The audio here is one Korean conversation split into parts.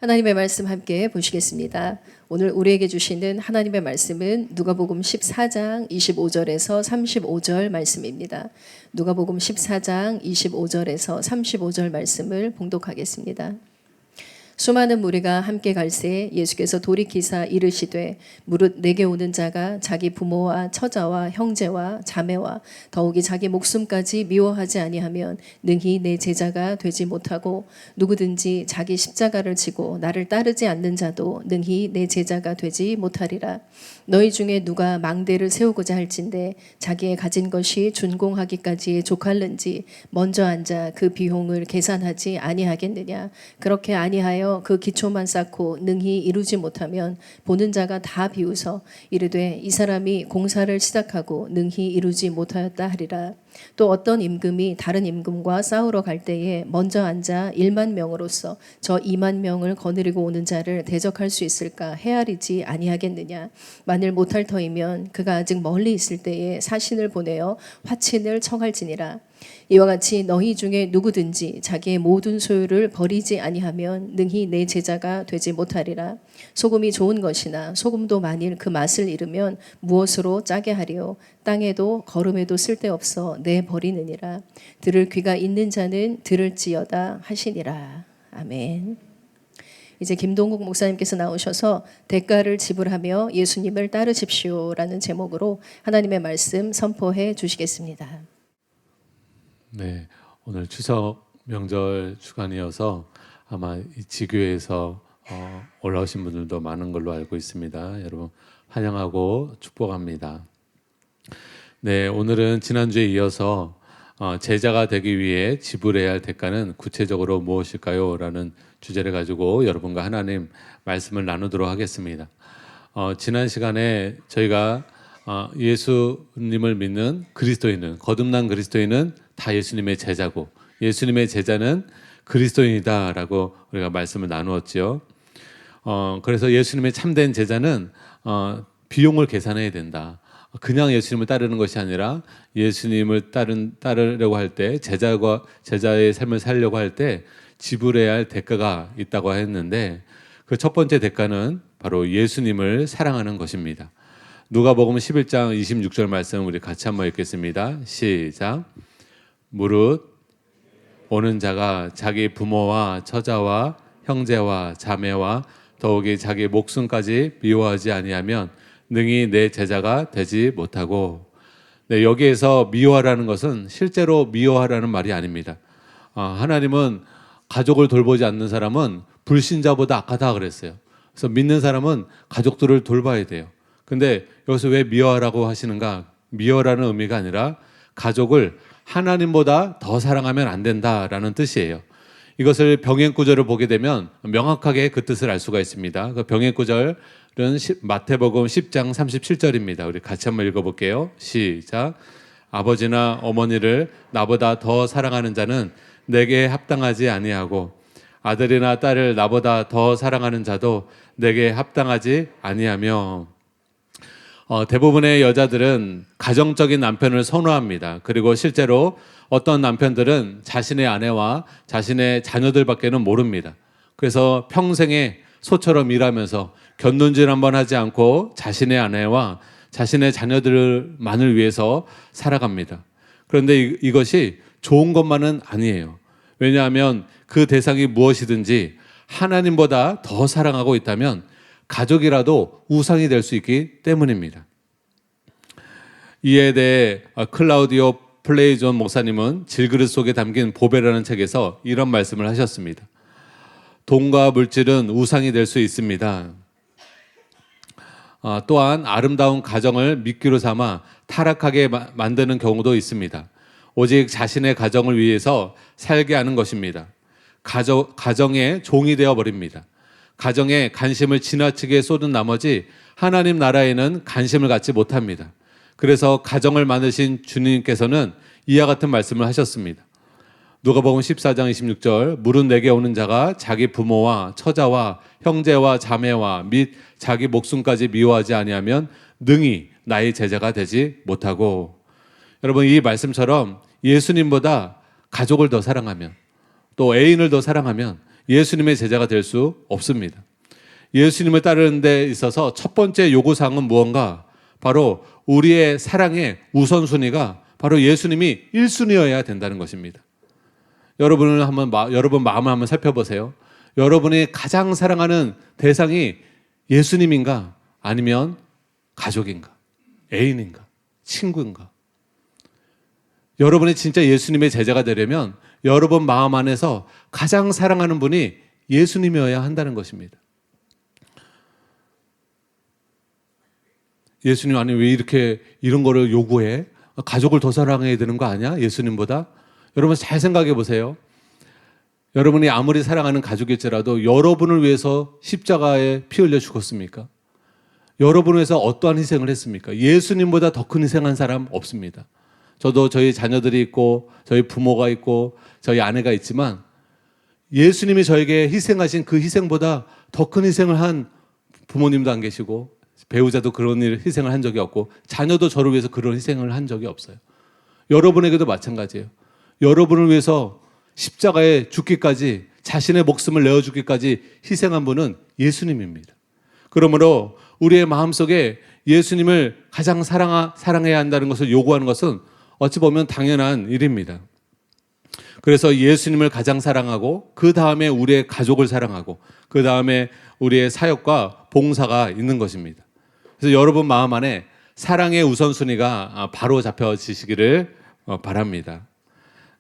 하나님의 말씀 함께 보시겠습니다. 오늘 우리에게 주시는 하나님의 말씀은 누가복음 14장 25절에서 35절 말씀입니다. 누가복음 14장 25절에서 35절 말씀을 봉독하겠습니다. 수많은 무리가 함께 갈새 예수께서 돌이키사 이르시되 무릇 내게 오는 자가 자기 부모와 처자와 형제와 자매와 더욱이 자기 목숨까지 미워하지 아니하면 능히 내 제자가 되지 못하고 누구든지 자기 십자가를 지고 나를 따르지 않는 자도 능히 내 제자가 되지 못하리라. 너희 중에 누가 망대를 세우고자 할진대 자기의 가진 것이 준공하기까지에 족할는지 먼저 앉아 그 비용을 계산하지 아니하겠느냐. 그렇게 아니하여 그 기초만 쌓고 능히 이루지 못하면 보는 자가 다 비웃어 이르되 이 사람이 공사를 시작하고 능히 이루지 못하였다 하리라. 또 어떤 임금이 다른 임금과 싸우러 갈 때에 먼저 앉아 1만 명으로서 저 2만 명을 거느리고 오는 자를 대적할 수 있을까 헤아리지 아니하겠느냐. 만일 못할 터이면 그가 아직 멀리 있을 때에 사신을 보내어 화친을 청할지니라. 이와 같이 너희 중에 누구든지 자기의 모든 소유를 버리지 아니하면 능히 내 제자가 되지 못하리라. 소금이 좋은 것이나 소금도 만일 그 맛을 잃으면 무엇으로 짜게 하리요. 땅에도 거름에도 쓸데없어 내버리느니라. 들을 귀가 있는 자는 들을지어다 하시니라. 아멘. 이제 김동국 목사님께서 나오셔서 대가를 지불하며 예수님을 따르십시오라는 제목으로 하나님의 말씀 선포해 주시겠습니다. 네, 오늘 추석 명절 주간이어서 아마 이 지교회에서 올라오신 분들도 많은 걸로 알고 있습니다. 여러분 환영하고 축복합니다. 네, 오늘은 지난주에 이어서 제자가 되기 위해 지불해야 할 대가는 구체적으로 무엇일까요? 라는 주제를 가지고 여러분과 하나님 말씀을 나누도록 하겠습니다. 지난 시간에 저희가 예수님을 믿는 그리스도인은, 거듭난 그리스도인은 다 예수님의 제자고 예수님의 제자는 그리스도인이다라고 우리가 말씀을 나누었지요. 그래서 예수님의 참된 제자는 비용을 계산해야 된다. 그냥 예수님을 따르는 것이 아니라 예수님을 따르려고 할 때 제자의 삶을 살려고 할 때 지불해야 할 대가가 있다고 했는데 그 첫 번째 대가는 바로 예수님을 사랑하는 것입니다. 누가복음 11장 26절 말씀 우리 같이 한번 읽겠습니다. 시작. 무릇 오는 자가 자기 부모와 처자와 형제와 자매와 더욱이 자기 목숨까지 미워하지 아니하면 능히 내 제자가 되지 못하고. 네, 여기에서 미워하라는 것은 실제로 미워하라는 말이 아닙니다. 하나님은 가족을 돌보지 않는 사람은 불신자보다 악하다 그랬어요. 그래서 믿는 사람은 가족들을 돌봐야 돼요. 근데 여기서 왜 미워하라고 하시는가? 미워라는 의미가 아니라 가족을 하나님보다 더 사랑하면 안 된다라는 뜻이에요. 이것을 병행구절을 보게 되면 명확하게 그 뜻을 알 수가 있습니다. 그 병행구절은 마태복음 10장 37절입니다. 우리 같이 한번 읽어볼게요. 시작. 아버지나 어머니를 나보다 더 사랑하는 자는 내게 합당하지 아니하고 아들이나 딸을 나보다 더 사랑하는 자도 내게 합당하지 아니하며. 대부분의 여자들은 가정적인 남편을 선호합니다. 그리고 실제로 어떤 남편들은 자신의 아내와 자신의 자녀들밖에는 모릅니다. 그래서 평생에 소처럼 일하면서 곁눈질 한번 하지 않고 자신의 아내와 자신의 자녀들만을 위해서 살아갑니다. 그런데 이것이 좋은 것만은 아니에요. 왜냐하면 그 대상이 무엇이든지 하나님보다 더 사랑하고 있다면 가족이라도 우상이 될 수 있기 때문입니다. 이에 대해 클라우디오 플레이존 목사님은 질그릇 속에 담긴 보배라는 책에서 이런 말씀을 하셨습니다. 돈과 물질은 우상이 될 수 있습니다. 또한 아름다운 가정을 미끼로 삼아 타락하게 만드는 경우도 있습니다. 오직 자신의 가정을 위해서 살게 하는 것입니다. 가정의 종이 되어버립니다. 가정에 관심을 지나치게 쏟은 나머지 하나님 나라에는 관심을 갖지 못합니다. 그래서 가정을 만드신 주님께서는 이와 같은 말씀을 하셨습니다. 누가복음 14장 26절 무릇 내게 오는 자가 자기 부모와 처자와 형제와 자매와 및 자기 목숨까지 미워하지 아니하면 능히 나의 제자가 되지 못하고. 여러분, 이 말씀처럼 예수님보다 가족을 더 사랑하면 또 애인을 더 사랑하면 예수님의 제자가 될 수 없습니다. 예수님을 따르는 데 있어서 첫 번째 요구사항은 무언가? 바로 우리의 사랑의 우선순위가 바로 예수님이 1순위여야 된다는 것입니다. 여러분 마음을 한번 살펴보세요. 여러분이 가장 사랑하는 대상이 예수님인가? 아니면 가족인가? 애인인가? 친구인가? 여러분이 진짜 예수님의 제자가 되려면 여러분 마음 안에서 가장 사랑하는 분이 예수님이어야 한다는 것입니다. 예수님, 아니 왜 이렇게 이런 거를 요구해? 가족을 더 사랑해야 되는 거 아니야? 예수님보다? 여러분 잘 생각해 보세요. 여러분이 아무리 사랑하는 가족일지라도 여러분을 위해서 십자가에 피 흘려 죽었습니까? 여러분을 위해서 어떠한 희생을 했습니까? 예수님보다 더 큰 희생한 사람 없습니다. 저도 저희 자녀들이 있고 저희 부모가 있고 저희 아내가 있지만 예수님이 저에게 희생하신 그 희생보다 더 큰 희생을 한 부모님도 안 계시고 배우자도 그런 희생을 한 적이 없고 자녀도 저를 위해서 그런 희생을 한 적이 없어요. 여러분에게도 마찬가지예요. 여러분을 위해서 십자가에 죽기까지 자신의 목숨을 내어주기까지 희생한 분은 예수님입니다. 그러므로 우리의 마음속에 예수님을 가장 사랑해야 한다는 것을 요구하는 것은 어찌 보면 당연한 일입니다. 그래서 예수님을 가장 사랑하고 그 다음에 우리의 가족을 사랑하고 그 다음에 우리의 사역과 봉사가 있는 것입니다. 그래서 여러분 마음 안에 사랑의 우선순위가 바로 잡혀지시기를 바랍니다.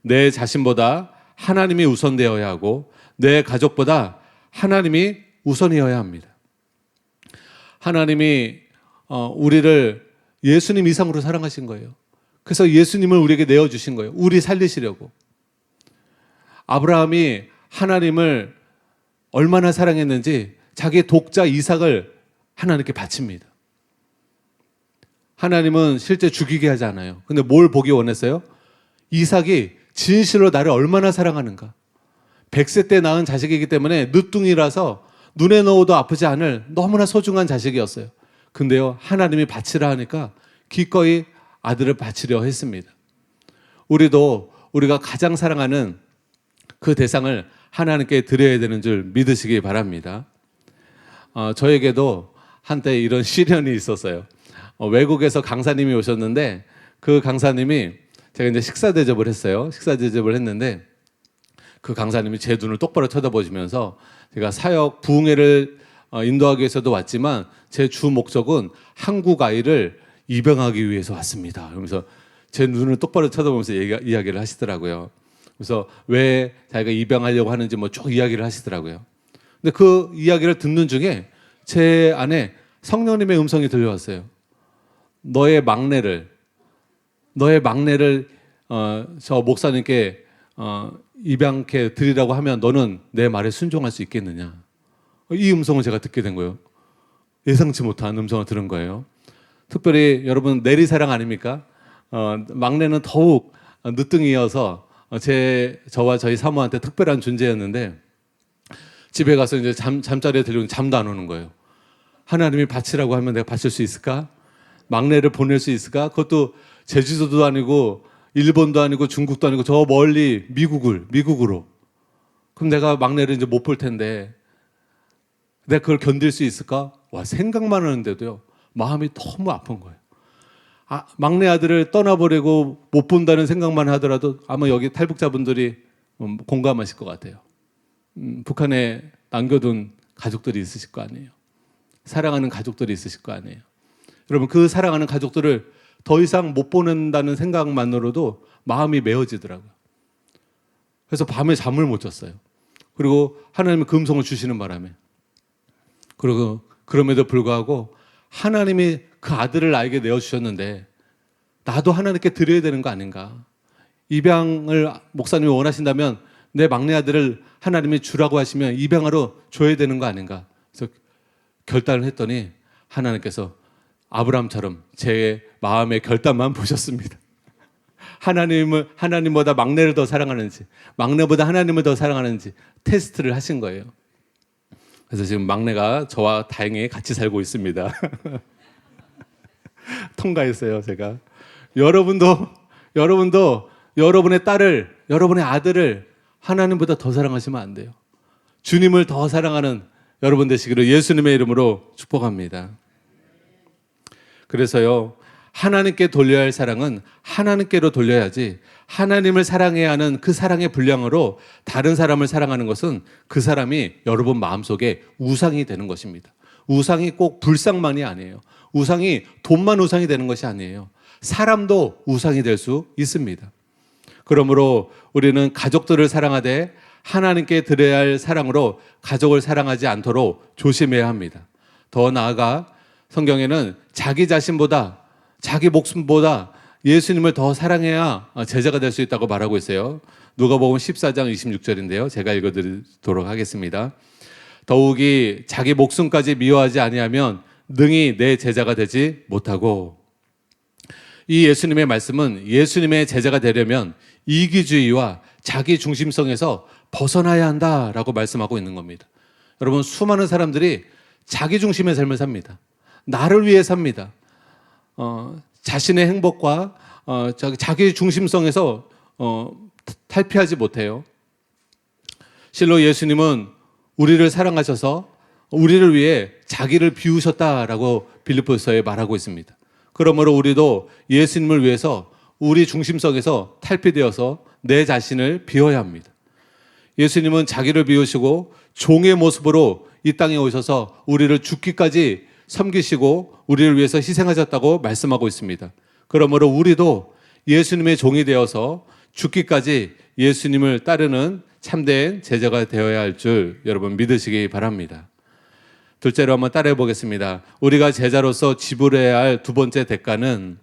내 자신보다 하나님이 우선되어야 하고 내 가족보다 하나님이 우선이어야 합니다. 하나님이 우리를 예수님 이상으로 사랑하신 거예요. 그래서 예수님을 우리에게 내어주신 거예요. 우리 살리시려고. 아브라함이 하나님을 얼마나 사랑했는지 자기의 독자 이삭을 하나님께 바칩니다. 하나님은 실제 죽이게 하지 않아요. 근데 뭘 보기 원했어요? 이삭이 진실로 나를 얼마나 사랑하는가. 100세 때 낳은 자식이기 때문에 늦둥이라서 눈에 넣어도 아프지 않을 너무나 소중한 자식이었어요. 근데요, 하나님이 바치라 하니까 기꺼이 아들을 바치려 했습니다. 우리도 우리가 가장 사랑하는 그 대상을 하나님께 드려야 되는 줄 믿으시기 바랍니다. 저에게도 한때 이런 시련이 있었어요. 외국에서 강사님이 오셨는데 그 강사님이 제가 이제 식사 대접을 했어요. 식사 대접을 했는데 그 강사님이 제 눈을 똑바로 쳐다보시면서 제가 사역 부흥회를 인도하기 위해서도 왔지만 제 주 목적은 한국 아이를 입양하기 위해서 왔습니다. 그러면서 제 눈을 똑바로 쳐다보면서 이야기를 하시더라고요. 그래서 왜 자기가 입양하려고 하는지 뭐 쭉 이야기를 하시더라고요. 근데 그 이야기를 듣는 중에 제 안에 성령님의 음성이 들려왔어요. 너의 막내를 저 목사님께 입양케 드리라고 하면 너는 내 말에 순종할 수 있겠느냐. 이 음성을 제가 듣게 된 거예요. 예상치 못한 음성을 들은 거예요. 특별히 여러분 내리사랑 아닙니까? 막내는 더욱 늦둥이여서 저와 저희 사모한테 특별한 존재였는데 집에 가서 이제 잠자리에 들려오면 잠도 안 오는 거예요. 하나님이 바치라고 하면 내가 바칠 수 있을까? 막내를 보낼 수 있을까? 그것도 제주도도 아니고 일본도 아니고 중국도 아니고 저 멀리 미국으로. 그럼 내가 막내를 이제 못 볼 텐데 내가 그걸 견딜 수 있을까? 와, 생각만 하는데도요 마음이 너무 아픈 거예요. 막내 아들을 떠나보려고 못 본다는 생각만 하더라도 아마 여기 탈북자분들이 공감하실 것 같아요. 북한에 남겨둔 가족들이 있으실 거 아니에요. 사랑하는 가족들이 있으실 거 아니에요. 여러분 그 사랑하는 가족들을 더 이상 못 보낸다는 생각만으로도 마음이 메어지더라고요. 그래서 밤에 잠을 못 잤어요. 그리고 하나님의 그 음성을 주시는 바람에 그리고 그럼에도 불구하고 하나님이 그 아들을 나에게 내어주셨는데 나도 하나님께 드려야 되는 거 아닌가. 입양을 목사님이 원하신다면 내 막내 아들을 하나님이 주라고 하시면 입양하러 줘야 되는 거 아닌가. 그래서 결단을 했더니 하나님께서 아브라함처럼 제 마음의 결단만 보셨습니다. 하나님보다 막내를 더 사랑하는지 막내보다 하나님을 더 사랑하는지 테스트를 하신 거예요. 그래서 지금 막내가 저와 다행히 같이 살고 있습니다. 통과했어요, 제가. 여러분도 여러분의 딸을, 여러분의 아들을 하나님보다 더 사랑하시면 안 돼요. 주님을 더 사랑하는 여러분 되시기를 예수님의 이름으로 축복합니다. 그래서요, 하나님께 돌려야 할 사랑은 하나님께로 돌려야지, 하나님을 사랑해야 하는 그 사랑의 분량으로 다른 사람을 사랑하는 것은 그 사람이 여러분 마음속에 우상이 되는 것입니다. 우상이 꼭 불상만이 아니에요. 우상이 돈만 우상이 되는 것이 아니에요. 사람도 우상이 될 수 있습니다. 그러므로 우리는 가족들을 사랑하되 하나님께 드려야 할 사랑으로 가족을 사랑하지 않도록 조심해야 합니다. 더 나아가 성경에는 자기 자신보다, 자기 목숨보다 예수님을 더 사랑해야 제자가 될 수 있다고 말하고 있어요. 누가복음 14장 26절인데요. 제가 읽어드리도록 하겠습니다. 더욱이 자기 목숨까지 미워하지 아니하면 능히 내 제자가 되지 못하고. 이 예수님의 말씀은 예수님의 제자가 되려면 이기주의와 자기 중심성에서 벗어나야 한다라고 말씀하고 있는 겁니다. 여러분, 수많은 사람들이 자기 중심의 삶을 삽니다. 나를 위해 삽니다. 자신의 행복과 자기 중심성에서 탈피하지 못해요. 실로 예수님은 우리를 사랑하셔서 우리를 위해 자기를 비우셨다라고 빌립보서에 말하고 있습니다. 그러므로 우리도 예수님을 위해서 우리 중심성에서 탈피되어서 내 자신을 비워야 합니다. 예수님은 자기를 비우시고 종의 모습으로 이 땅에 오셔서 우리를 죽기까지 섬기시고 우리를 위해서 희생하셨다고 말씀하고 있습니다. 그러므로 우리도 예수님의 종이 되어서 죽기까지 예수님을 따르는 참된 제자가 되어야 할 줄 여러분 믿으시기 바랍니다. 둘째로 한번 따라해 보겠습니다. 우리가 제자로서 지불해야 할 두 번째 대가는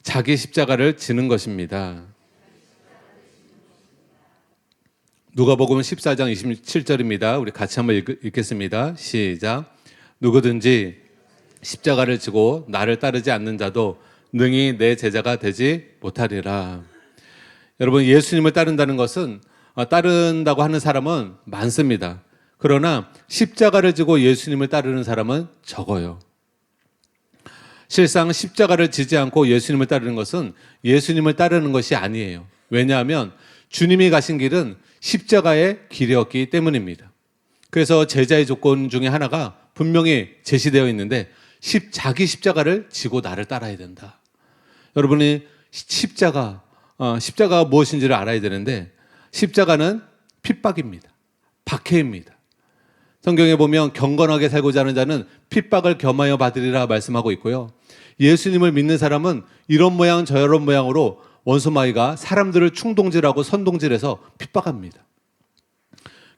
자기 십자가를 지는 것입니다. 누가복음 14장 27절입니다. 우리 같이 한번 읽겠습니다. 시작. 누구든지 십자가를 지고 나를 따르지 않는 자도 능히 내 제자가 되지 못하리라. 여러분, 예수님을 따른다는 것은 따른다고 하는 사람은 많습니다. 그러나 십자가를 지고 예수님을 따르는 사람은 적어요. 실상 십자가를 지지 않고 예수님을 따르는 것은 예수님을 따르는 것이 아니에요. 왜냐하면 주님이 가신 길은 십자가의 길이었기 때문입니다. 그래서 제자의 조건 중에 하나가 분명히 제시되어 있는데 자기 십자가를 지고 나를 따라야 된다. 여러분이 십자가가 무엇인지를 알아야 되는데 십자가는 핍박입니다. 박해입니다. 성경에 보면 경건하게 살고자 하는 자는 핍박을 겸하여 받으리라 말씀하고 있고요. 예수님을 믿는 사람은 이런 모양 저런 모양으로 원수마귀가 사람들을 충동질하고 선동질해서 핍박합니다.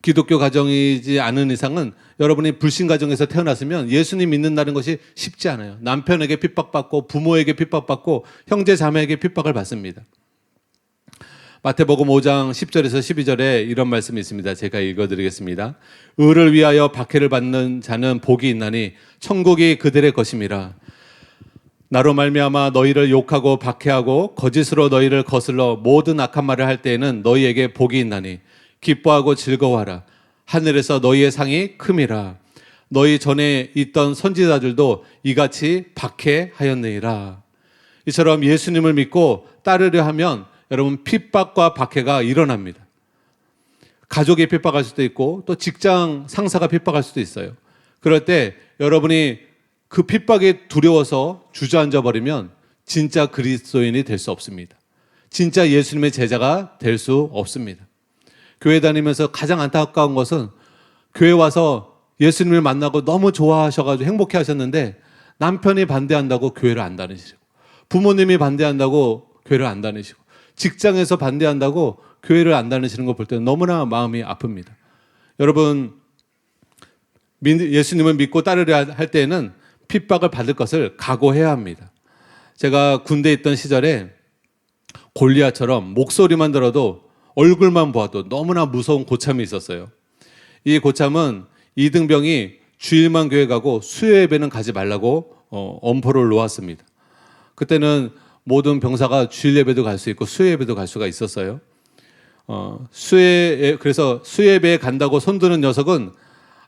기독교 가정이지 않은 이상은 여러분이 불신 가정에서 태어났으면 예수님 믿는다는 것이 쉽지 않아요. 남편에게 핍박받고 부모에게 핍박받고 형제 자매에게 핍박을 받습니다. 마태복음 5장 10절에서 12절에 이런 말씀이 있습니다. 제가 읽어드리겠습니다. 의를 위하여 박해를 받는 자는 복이 있나니 천국이 그들의 것임이라. 나로 말미암아 너희를 욕하고 박해하고 거짓으로 너희를 거슬러 모든 악한 말을 할 때에는 너희에게 복이 있나니 기뻐하고 즐거워하라. 하늘에서 너희의 상이 큼이라. 너희 전에 있던 선지자들도 이같이 박해하였느니라. 이처럼 예수님을 믿고 따르려 하면 여러분 핍박과 박해가 일어납니다. 가족이 핍박할 수도 있고 또 직장 상사가 핍박할 수도 있어요. 그럴 때 여러분이 그 핍박에 두려워서 주저앉아 버리면 진짜 그리스도인이 될 수 없습니다. 진짜 예수님의 제자가 될 수 없습니다. 교회 다니면서 가장 안타까운 것은 교회 와서 예수님을 만나고 너무 좋아하셔가지고 행복해 하셨는데 남편이 반대한다고 교회를 안 다니시고 부모님이 반대한다고 교회를 안 다니시고 직장에서 반대한다고 교회를 안 다니시는 거 볼 때는 너무나 마음이 아픕니다. 여러분, 예수님을 믿고 따르려 할 때에는 핍박을 받을 것을 각오해야 합니다. 제가 군대에 있던 시절에 골리앗처럼 목소리만 들어도 얼굴만 보아도 너무나 무서운 고참이 있었어요. 이 고참은 이등병이 주일만 교회 가고 수요 예배는 가지 말라고 엄포를 놓았습니다. 그때는 모든 병사가 주일 예배도 갈 수 있고 수요 예배도 갈 수가 있었어요. 그래서 수요 예배에 간다고 손드는 녀석은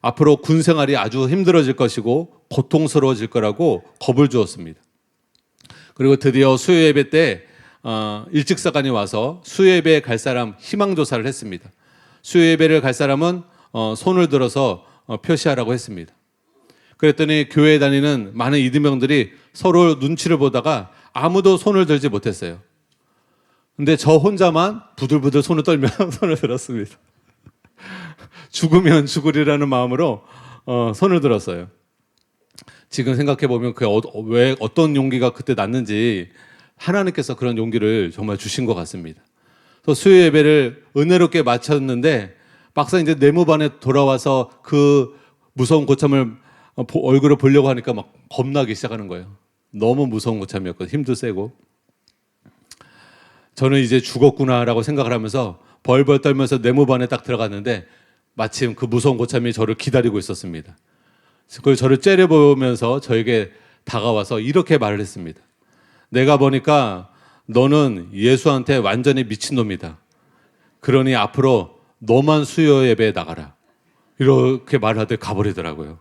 앞으로 군 생활이 아주 힘들어질 것이고 고통스러워질 거라고 겁을 주었습니다. 그리고 드디어 수요 예배 때 일직사관이 와서 수요예배 갈 사람 희망조사를 했습니다. 수요예배를 갈 사람은 손을 들어서 표시하라고 했습니다. 그랬더니 교회에 다니는 많은 이등병들이 서로 눈치를 보다가 아무도 손을 들지 못했어요. 근데 저 혼자만 부들부들 손을 떨며 손을 들었습니다. 죽으면 죽으리라는 마음으로 손을 들었어요. 지금 생각해 보면 왜 어떤 용기가 그때 났는지 하나님께서 그런 용기를 정말 주신 것 같습니다. 그래서 수요 예배를 은혜롭게 마쳤는데 막상 이제 내무반에 돌아와서 그 무서운 고참을 얼굴을 보려고 하니까 막 겁나기 시작하는 거예요. 너무 무서운 고참이었거든요. 힘도 세고. 저는 이제 죽었구나라고 생각을 하면서 벌벌 떨면서 내무반에 딱 들어갔는데 마침 그 무서운 고참이 저를 기다리고 있었습니다. 그걸 저를 째려보면서 저에게 다가와서 이렇게 말을 했습니다. 내가 보니까 너는 예수한테 완전히 미친놈이다. 그러니 앞으로 너만 수요 예배에 나가라. 이렇게 말하듯 가버리더라고요.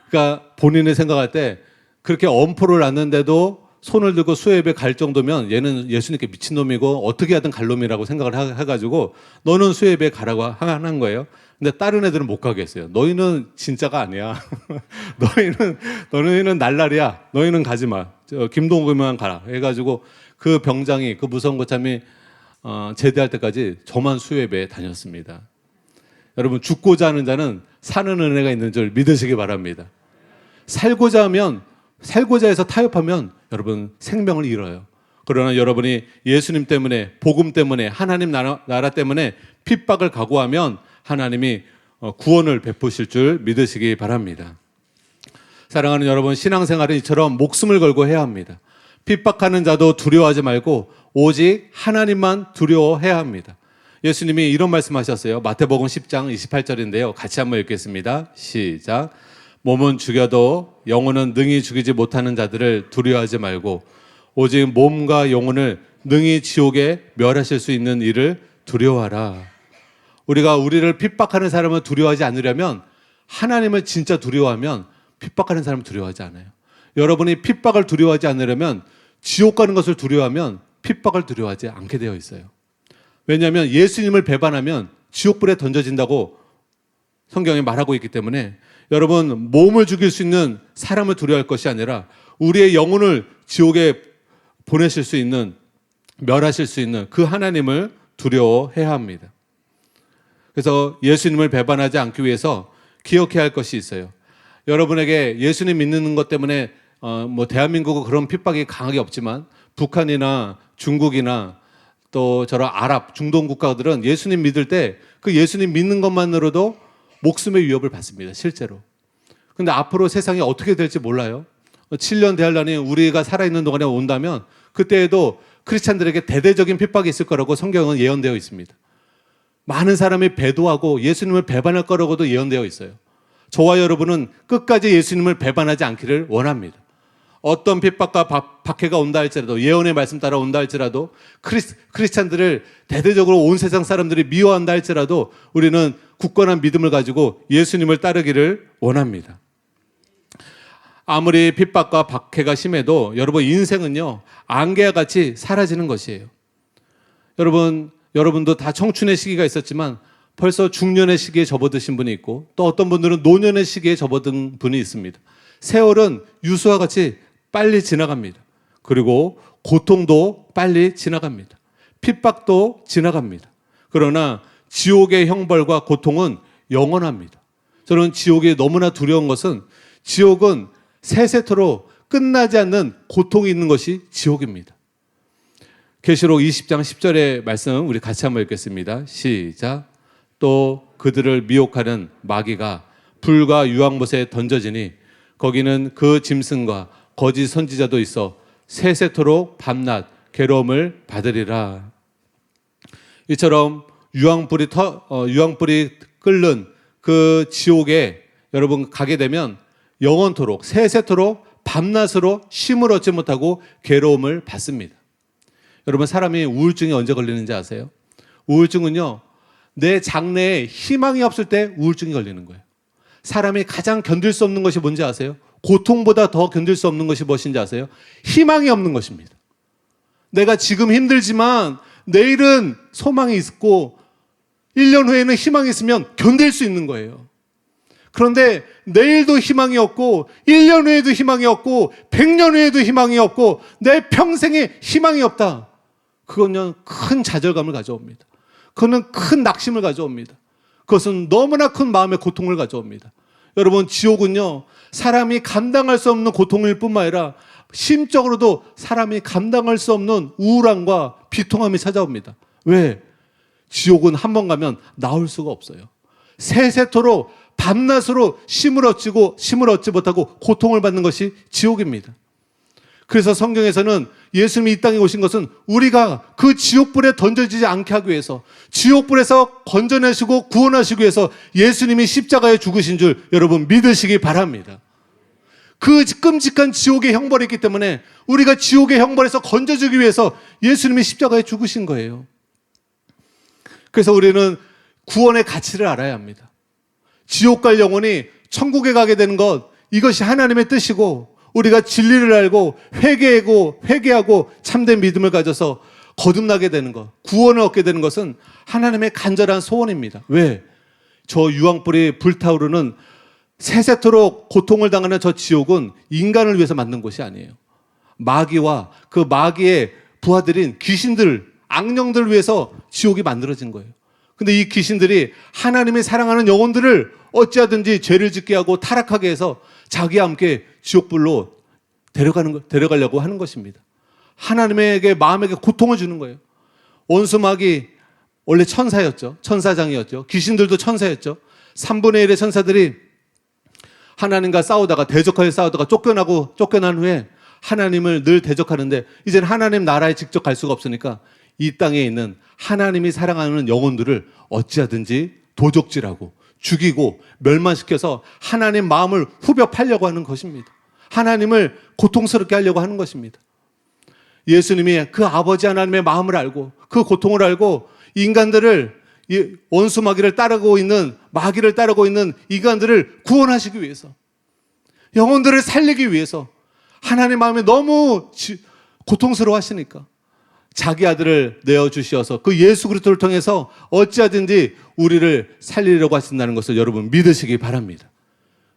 그러니까 본인이 생각할 때 그렇게 엄포를 놨는데도 손을 들고 수요 예배 갈 정도면 얘는 예수님께 미친놈이고 어떻게 하든 갈 놈이라고 생각을 해가지고 너는 수요 예배에 가라고 하는 거예요. 근데 다른 애들은 못 가겠어요. 너희는 진짜가 아니야. 너희는 날라리야. 너희는 가지 마. 김동국만 가라. 해가지고 그 병장이 그 무서운 고참이 제대할 때까지 저만 수요 예배에 다녔습니다. 여러분 죽고자 하는 자는 사는 은혜가 있는 줄 믿으시기 바랍니다. 살고자 해서 타협하면 여러분 생명을 잃어요. 그러나 여러분이 예수님 때문에 복음 때문에 하나님 나라 때문에 핍박을 각오하면 하나님이 구원을 베푸실 줄 믿으시기 바랍니다. 사랑하는 여러분, 신앙생활은 이처럼 목숨을 걸고 해야 합니다. 핍박하는 자도 두려워하지 말고 오직 하나님만 두려워해야 합니다. 예수님이 이런 말씀하셨어요. 마태복음 10장 28절인데요. 같이 한번 읽겠습니다. 시작. 몸은 죽여도 영혼은 능히 죽이지 못하는 자들을 두려워하지 말고 오직 몸과 영혼을 능히 지옥에 멸하실 수 있는 이를 두려워하라. 우리가 우리를 핍박하는 사람을 두려워하지 않으려면 하나님을 진짜 두려워하면 핍박하는 사람을 두려워하지 않아요. 여러분이 핍박을 두려워하지 않으려면 지옥 가는 것을 두려워하면 핍박을 두려워하지 않게 되어 있어요. 왜냐하면 예수님을 배반하면 지옥불에 던져진다고 성경이 말하고 있기 때문에 여러분 몸을 죽일 수 있는 사람을 두려워할 것이 아니라 우리의 영혼을 지옥에 보내실 수 있는 멸하실 수 있는 그 하나님을 두려워해야 합니다. 그래서 예수님을 배반하지 않기 위해서 기억해야 할 것이 있어요. 여러분에게 예수님 믿는 것 때문에 대한민국은 그런 핍박이 강하게 없지만 북한이나 중국이나 또 저런 아랍 중동 국가들은 예수님 믿을 때 그 예수님 믿는 것만으로도 목숨의 위협을 받습니다. 실제로. 근데 앞으로 세상이 어떻게 될지 몰라요. 7년 대환란이 우리가 살아있는 동안에 온다면 그때에도 크리스찬들에게 대대적인 핍박이 있을 거라고 성경은 예언되어 있습니다. 많은 사람이 배도하고 예수님을 배반할 거라고도 예언되어 있어요. 저와 여러분은 끝까지 예수님을 배반하지 않기를 원합니다. 어떤 핍박과 박해가 온다 할지라도 예언의 말씀 따라 온다 할지라도 크리스찬들을 대대적으로 온 세상 사람들이 미워한다 할지라도 우리는 굳건한 믿음을 가지고 예수님을 따르기를 원합니다. 아무리 핍박과 박해가 심해도 인생은요 안개와 같이 사라지는 것이에요. 여러분도 다 청춘의 시기가 있었지만 벌써 중년의 시기에 접어드신 분이 있고 또 어떤 분들은 노년의 시기에 접어든 분이 있습니다. 세월은 유수와 같이 빨리 지나갑니다. 그리고 고통도 빨리 지나갑니다. 핍박도 지나갑니다. 그러나 지옥의 형벌과 고통은 영원합니다. 저는 지옥이 너무나 두려운 것은 지옥은 세세토록 끝나지 않는 고통이 있는 것이 지옥입니다. 계시록 20장 10절의 말씀 우리 같이 한번 읽겠습니다. 시작. 또 그들을 미혹하는 마귀가 불과 유황못에 던져지니 거기는 그 짐승과 거짓 선지자도 있어 세세토록 밤낮 괴로움을 받으리라. 이처럼 유황불이 끓는 그 지옥에 여러분 가게 되면 영원토록 세세토록 밤낮으로 쉼을 얻지 못하고 괴로움을 받습니다. 여러분 사람이 우울증이 언제 걸리는지 아세요? 우울증은요 내 장래에 희망이 없을 때 우울증이 걸리는 거예요. 사람이 가장 견딜 수 없는 것이 뭔지 아세요? 고통보다 더 견딜 수 없는 것이 무엇인지 아세요? 희망이 없는 것입니다. 내가 지금 힘들지만 내일은 소망이 있고 1년 후에는 희망이 있으면 견딜 수 있는 거예요. 그런데 내일도 희망이 없고 1년 후에도 희망이 없고 100년 후에도 희망이 없고 내 평생에 희망이 없다. 그건 큰 좌절감을 가져옵니다. 그거는 큰 낙심을 가져옵니다. 그것은 너무나 큰 마음의 고통을 가져옵니다. 여러분, 지옥은요, 사람이 감당할 수 없는 고통일 뿐만 아니라 심적으로도 사람이 감당할 수 없는 우울함과 비통함이 찾아옵니다. 왜? 지옥은 한 번 가면 나올 수가 없어요. 세세토록 밤낮으로 쉼을 얻지 못하고 고통을 받는 것이 지옥입니다. 그래서 성경에서는 예수님이 이 땅에 오신 것은 우리가 그 지옥불에 던져지지 않게 하기 위해서, 지옥불에서 건져내시고 구원하시기 위해서 예수님이 십자가에 죽으신 줄 여러분 믿으시기 바랍니다. 그 끔찍한 지옥의 형벌이 있기 때문에 우리가 지옥의 형벌에서 건져주기 위해서 예수님이 십자가에 죽으신 거예요. 그래서 우리는 구원의 가치를 알아야 합니다. 지옥 갈 영혼이 천국에 가게 되는 것, 이것이 하나님의 뜻이고, 우리가 진리를 알고 회개하고 참된 믿음을 가져서 거듭나게 되는 것, 구원을 얻게 되는 것은 하나님의 간절한 소원입니다. 왜? 저 유황불이 불타오르는 세세토록 고통을 당하는 저 지옥은 인간을 위해서 만든 곳이 아니에요. 마귀와 그 마귀의 부하들인 귀신들, 악령들을 위해서 지옥이 만들어진 거예요. 근데 이 귀신들이 하나님이 사랑하는 영혼들을 어찌하든지 죄를 짓게 하고 타락하게 해서 자기와 함께 지옥불로 데려가려고 하는 것입니다. 하나님에게 마음에게 고통을 주는 거예요. 원수 마귀 원래 천사였죠. 천사장이었죠. 귀신들도 천사였죠. 3분의 1의 천사들이 하나님과 대적하여 싸우다가 쫓겨난 후에 하나님을 늘 대적하는데 이제는 하나님 나라에 직접 갈 수가 없으니까 이 땅에 있는 하나님이 사랑하는 영혼들을 어찌하든지 도적질하고 죽이고 멸망시켜서 하나님 마음을 후벼 팔려고 하는 것입니다. 하나님을 고통스럽게 하려고 하는 것입니다. 예수님이 그 아버지 하나님의 마음을 알고 그 고통을 알고 인간들을, 원수 마귀를 따르고 있는 인간들을 구원하시기 위해서, 영혼들을 살리기 위해서 하나님 마음이 너무 고통스러워 하시니까 자기 아들을 내어주시어서 그 예수 그리스도를 통해서 어찌하든지 우리를 살리려고 하신다는 것을 여러분 믿으시기 바랍니다.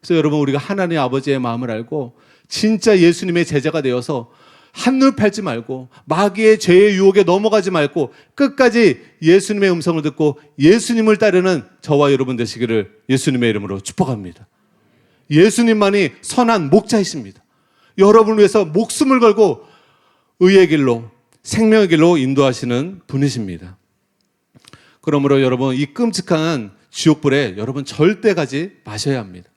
그래서 여러분, 우리가 하나님 아버지의 마음을 알고 진짜 예수님의 제자가 되어서 한눈 팔지 말고 마귀의 죄의 유혹에 넘어가지 말고 끝까지 예수님의 음성을 듣고 예수님을 따르는 저와 여러분 되시기를 예수님의 이름으로 축복합니다. 예수님만이 선한 목자이십니다. 여러분을 위해서 목숨을 걸고 의의 길로, 생명의 길로 인도하시는 분이십니다. 그러므로 여러분, 이 끔찍한 지옥불에 여러분 절대 가지 마셔야 합니다.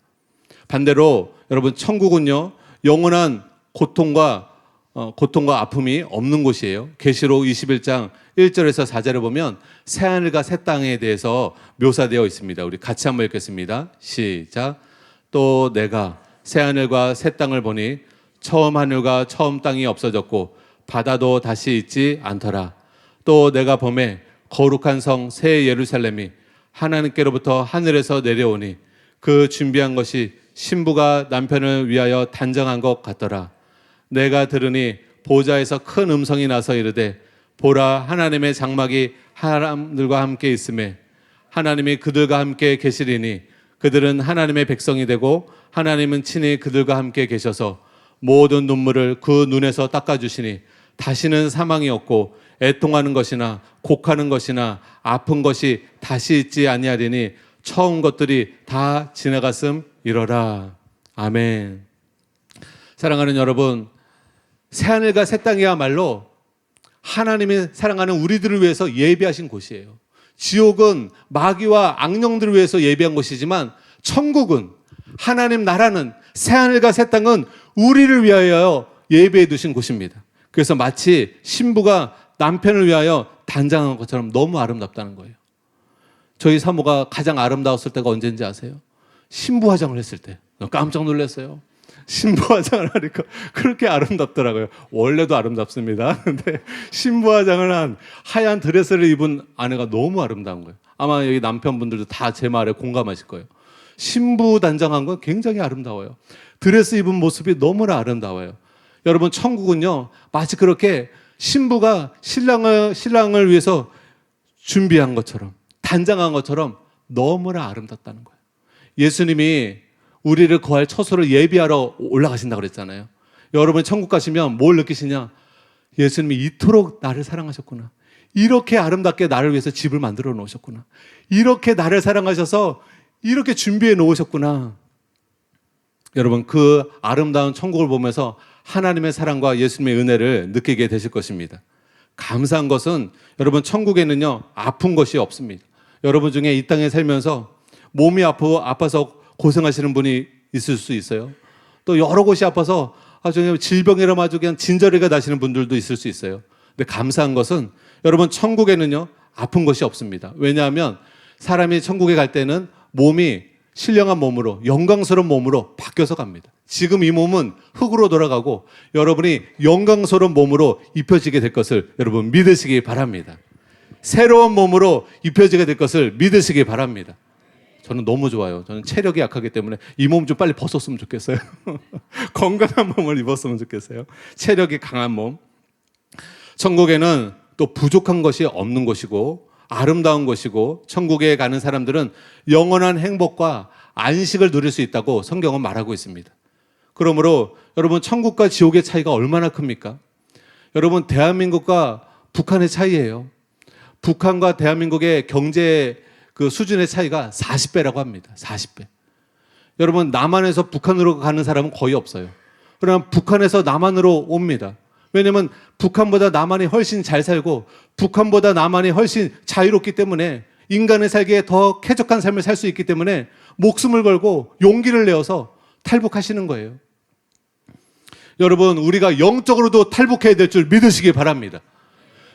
반대로 여러분, 천국은요, 영원한 고통과 아픔이 없는 곳이에요. 계시록 21장 1절에서 4절을 보면 새하늘과 새 땅에 대해서 묘사되어 있습니다. 우리 같이 한번 읽겠습니다. 시작. 또 내가 새하늘과 새 땅을 보니 처음 하늘과 처음 땅이 없어졌고 바다도 다시 있지 않더라. 또 내가 보매 거룩한 성 새 예루살렘이 하나님께로부터 하늘에서 내려오니 그 준비한 것이 신부가 남편을 위하여 단정한 것 같더라. 내가 들으니 보좌에서 큰 음성이 나서 이르되 보라, 하나님의 장막이 사람들과 함께 있음에 하나님이 그들과 함께 계시리니 그들은 하나님의 백성이 되고 하나님은 친히 그들과 함께 계셔서 모든 눈물을 그 눈에서 닦아주시니 다시는 사망이 없고 애통하는 것이나 곡하는 것이나 아픈 것이 다시 있지 아니하리니 처음 것들이 다 지나갔음 이러라. 아멘. 사랑하는 여러분, 새하늘과 새 땅이야말로 하나님이 사랑하는 우리들을 위해서 예비하신 곳이에요. 지옥은 마귀와 악령들을 위해서 예비한 곳이지만 천국은, 하나님 나라는, 새하늘과 새 땅은 우리를 위하여 예비해 두신 곳입니다. 그래서 마치 신부가 남편을 위하여 단장한 것처럼 너무 아름답다는 거예요. 저희 사모가 가장 아름다웠을 때가 언제인지 아세요? 신부 화장을 했을 때. 깜짝 놀랐어요. 신부 화장을 하니까 그렇게 아름답더라고요. 원래도 아름답습니다. 근데 신부 화장을 한 하얀 드레스를 입은 아내가 너무 아름다운 거예요. 아마 여기 남편분들도 다 제 말에 공감하실 거예요. 신부 단장한 건 굉장히 아름다워요. 드레스 입은 모습이 너무나 아름다워요. 여러분, 천국은요, 마치 그렇게 신부가 신랑을 위해서 준비한 것처럼, 단장한 것처럼 너무나 아름답다는 거예요. 예수님이 우리를 거할 처소를 예비하러 올라가신다고 그랬잖아요. 여러분 천국 가시면 뭘 느끼시냐? 예수님이 이토록 나를 사랑하셨구나. 이렇게 아름답게 나를 위해서 집을 만들어 놓으셨구나. 이렇게 나를 사랑하셔서 이렇게 준비해 놓으셨구나. 여러분 그 아름다운 천국을 보면서 하나님의 사랑과 예수님의 은혜를 느끼게 되실 것입니다. 감사한 것은 여러분 천국에는요 아픈 것이 없습니다. 여러분 중에 이 땅에 살면서 몸이 아파서 고생하시는 분이 있을 수 있어요. 또 여러 곳이 아파서 아주 질병이라 아주 그냥 진저리가 나시는 분들도 있을 수 있어요. 근데 감사한 것은 여러분 천국에는요 아픈 것이 없습니다. 왜냐하면 사람이 천국에 갈 때는 몸이 신령한 몸으로 영광스러운 몸으로 바뀌어서 갑니다. 지금 이 몸은 흙으로 돌아가고 여러분이 영광스러운 몸으로 입혀지게 될 것을 여러분 믿으시기 바랍니다. 새로운 몸으로 입혀지게 될 것을 믿으시기 바랍니다. 저는 너무 좋아요. 저는 체력이 약하기 때문에 이 몸 좀 빨리 벗었으면 좋겠어요. 건강한 몸을 입었으면 좋겠어요. 체력이 강한 몸. 천국에는 또 부족한 것이 없는 곳이고 아름다운 곳이고 천국에 가는 사람들은 영원한 행복과 안식을 누릴 수 있다고 성경은 말하고 있습니다. 그러므로 여러분 천국과 지옥의 차이가 얼마나 큽니까? 여러분 대한민국과 북한의 차이예요. 북한과 대한민국의 경제 그 수준의 차이가 40배라고 합니다. 40배. 여러분 남한에서 북한으로 가는 사람은 거의 없어요. 그러나 북한에서 남한으로 옵니다. 왜냐하면 북한보다 남한이 훨씬 잘 살고 북한보다 남한이 훨씬 자유롭기 때문에 인간의 살기에 더 쾌적한 삶을 살 수 있기 때문에 목숨을 걸고 용기를 내어서 탈북하시는 거예요. 여러분 우리가 영적으로도 탈북해야 될 줄 믿으시기 바랍니다.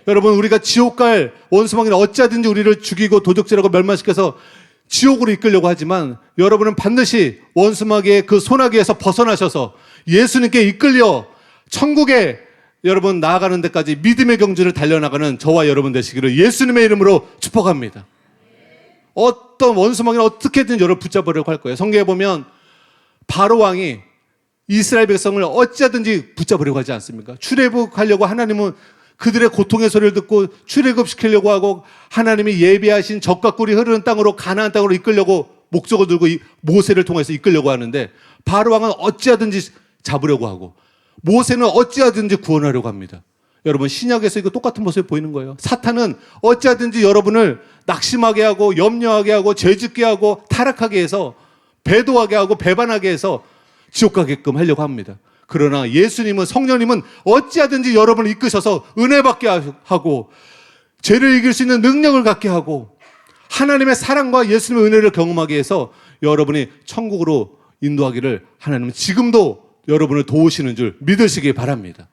여러분 우리가 지옥 갈 원수마귀는 어찌하든지 우리를 죽이고 도적질하고 멸망시켜서 지옥으로 이끌려고 하지만 여러분은 반드시 원수마귀의 그 소나기에서 벗어나셔서 예수님께 이끌려 천국에 여러분 나아가는 데까지 믿음의 경주를 달려나가는 저와 여러분 되시기를 예수님의 이름으로 축복합니다. 어떤 원수마귀는 어떻게든 여러분 붙잡으려고 할 거예요. 성경에 보면 바로 왕이 이스라엘 백성을 어찌하든지 붙잡으려고 하지 않습니까? 출애굽하려고 하나님은 그들의 고통의 소리를 듣고 출애굽시키려고 하고 하나님이 예비하신 젖과 꿀이 흐르는 땅으로 가나안 땅으로 이끌려고 목적을 들고 모세를 통해서 이끌려고 하는데 바로 왕은 어찌하든지 잡으려고 하고 모세는 어찌하든지 구원하려고 합니다. 여러분 신약에서 이거 똑같은 모습이 보이는 거예요. 사탄은 어찌하든지 여러분을 낙심하게 하고 염려하게 하고 죄짓게 하고 타락하게 해서 배도하게 하고 배반하게 해서 지옥 가게끔 하려고 합니다. 그러나 예수님은 성령님은 어찌하든지 여러분을 이끄셔서 은혜 받게 하고 죄를 이길 수 있는 능력을 갖게 하고 하나님의 사랑과 예수님의 은혜를 경험하게 해서 여러분이 천국으로 인도하기를 하나님은 지금도 여러분을 도우시는 줄 믿으시기 바랍니다.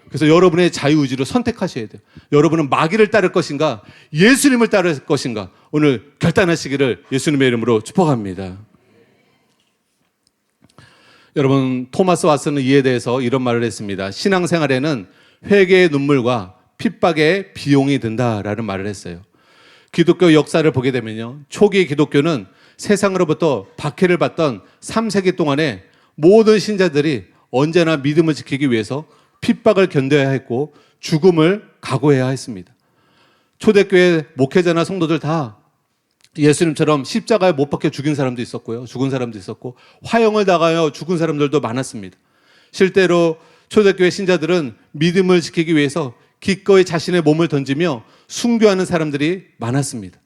그래서 여러분의 자유의지로 선택하셔야 돼요. 여러분은 마귀를 따를 것인가 예수님을 따를 것인가 오늘 결단하시기를 예수님의 이름으로 축복합니다. 여러분 토마스 왓슨은 이에 대해서 이런 말을 했습니다. 신앙생활에는 회개의 눈물과 핍박의 비용이 든다라는 말을 했어요. 기독교 역사를 보게 되면요. 초기 기독교는 세상으로부터 박해를 받던 3세기 동안에 모든 신자들이 언제나 믿음을 지키기 위해서 핍박을 견뎌야 했고 죽음을 각오해야 했습니다. 초대교회 목회자나 성도들 다 예수님처럼 십자가에 못 박혀 죽인 사람도 있었고요. 죽은 사람도 있었고 화형을 당하여 죽은 사람들도 많았습니다. 실제로 초대교회 신자들은 믿음을 지키기 위해서 기꺼이 자신의 몸을 던지며 순교하는 사람들이 많았습니다.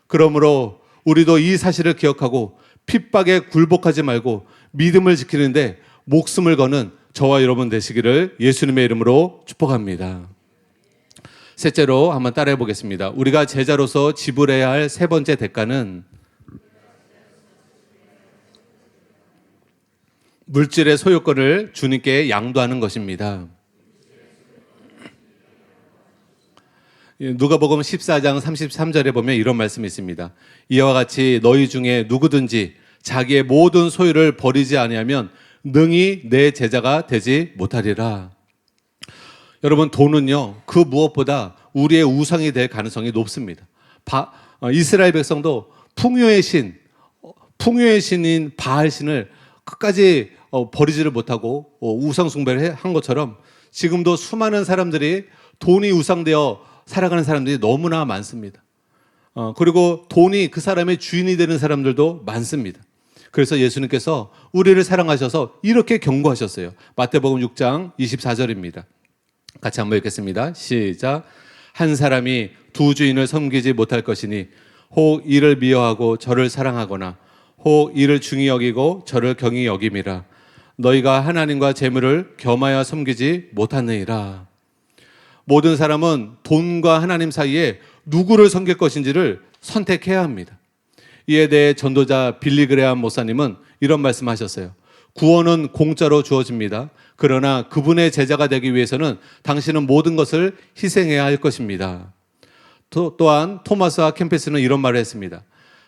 그러므로 우리도 이 사실을 기억하고 핍박에 굴복하지 말고 믿음을 지키는데 목숨을 거는 저와 여러분 되시기를 예수님의 이름으로 축복합니다. 셋째로 한번 따라해 보겠습니다. 우리가 제자로서 지불해야 할 세 번째 대가는 물질의 소유권을 주님께 양도하는 것입니다. 누가복음 14장 33절에 보면 이런 말씀이 있습니다. 이와 같이 너희 중에 누구든지 자기의 모든 소유를 버리지 아니하면 능히 내 제자가 되지 못하리라. 여러분 돈은요 그 무엇보다 우리의 우상이 될 가능성이 높습니다. 이스라엘 백성도 풍요의 신인 바알 신을 끝까지 버리지를 못하고 우상 숭배를 한 것처럼 지금도 수많은 사람들이 돈이 우상되어 살아가는 사람들이 너무나 많습니다. 그리고 돈이 그 사람의 주인이 되는 사람들도 많습니다. 그래서 예수님께서 우리를 사랑하셔서 이렇게 경고하셨어요. 마태복음 6장 24절입니다. 같이 한번 읽겠습니다. 시작. 한 사람이 두 주인을 섬기지 못할 것이니 혹 이를 미워하고 저를 사랑하거나 혹 이를 중히 여기고 저를 경히 여김이라. 너희가 하나님과 재물을 겸하여 섬기지 못하느니라. 모든 사람은 돈과 하나님 사이에 누구를 섬길 것인지를 선택해야 합니다. 이에 대해 전도자 빌리 그레함 목사님은 이런 말씀하셨어요. 구원은 공짜로 주어집니다. 그러나 그분의 제자가 되기 위해서는 당신은 모든 것을 희생해야 할 것입니다. 또한 토마스 캠페스는 이런 말을 했습니다.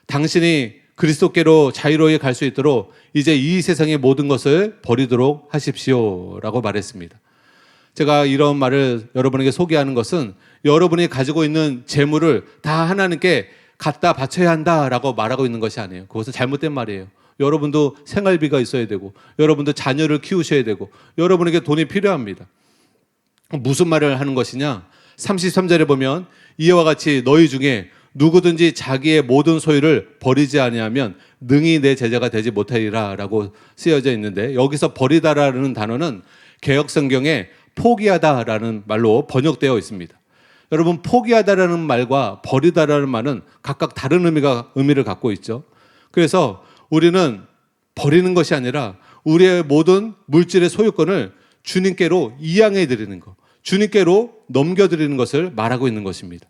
당신이 그리스도께로 자유로이 갈 수 있도록 이제 이 세상의 모든 것을 버리도록 하십시오 라고 말했습니다. 제가 이런 말을 여러분에게 소개하는 것은 여러분이 가지고 있는 재물을 다 하나님께 갖다 바쳐야 한다라고 말하고 있는 것이 아니에요. 그것은 잘못된 말이에요. 여러분도 생활비가 있어야 되고 여러분도 자녀를 키우셔야 되고 여러분에게 돈이 필요합니다. 무슨 말을 하는 것이냐? 33절에 보면 이와 같이 너희 중에 누구든지 자기의 모든 소유를 버리지 아니하면 능히 내 제자가 되지 못하리라 라고 쓰여져 있는데 여기서 버리다라는 단어는 개역성경에 포기하다라는 말로 번역되어 있습니다. 여러분 포기하다라는 말과 버리다라는 말은 각각 다른 의미를 갖고 있죠. 그래서 우리는 버리는 것이 아니라 우리의 모든 물질의 소유권을 주님께로 이양해 드리는 것, 주님께로 넘겨드리는 것을 말하고 있는 것입니다.